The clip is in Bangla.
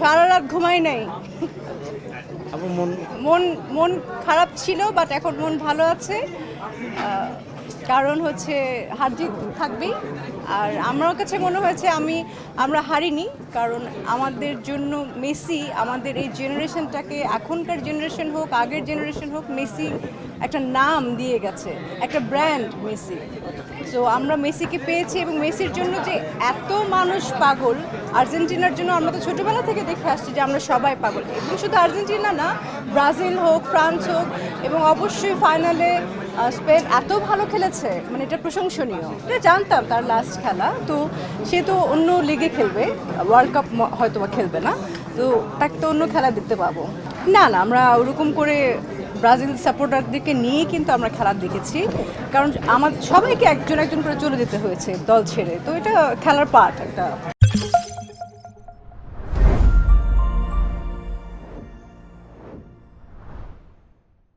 সারা রাত ঘুমাই নাই। আপু মন মন মন খারাপ ছিল, বাট এখন মন ভালো আছে। কারণ হচ্ছে হার জিত থাকবেই। আর আমার কাছে মনে হয়েছে আমরা হারিনি, কারণ আমাদের জন্য মেসি আমাদের এই জেনারেশনটাকে, এখনকার জেনারেশন হোক আগের জেনারেশন হোক, মেসি একটা নাম দিয়ে গেছে, একটা ব্র্যান্ড মেসি। সো আমরা মেসিকে পেয়েছি, এবং মেসির জন্য যে এত মানুষ পাগল, আর্জেন্টিনার জন্য আমরা তো ছোটোবেলা থেকে দেখে আসছি যে আমরা সবাই পাগল। এবং শুধু আর্জেন্টিনা না, ব্রাজিল হোক, ফ্রান্স হোক, এবং অবশ্যই ফাইনালে স্পেন এত ভালো খেলেছে, মানে এটা প্রশংসনীয়। এটা জানতাম তার লাস্ট খেলা, তো সে তো অন্য লিগে খেলবে, ওয়ার্ল্ড কাপ হয়তো বা খেলবে না, তো তাকে তো অন্য খেলা দেখতে পাবো। না না, আমরা ওরকম করে ব্রাজিল সাপোর্টারদেরকে নিয়ে কিন্তু আমরা খেলা দেখেছি, কারণ আমাদের সবাইকে একজন একজন করে চলে যেতে হয়েছে দল ছেড়ে, তো এটা খেলার পার্ট একটা।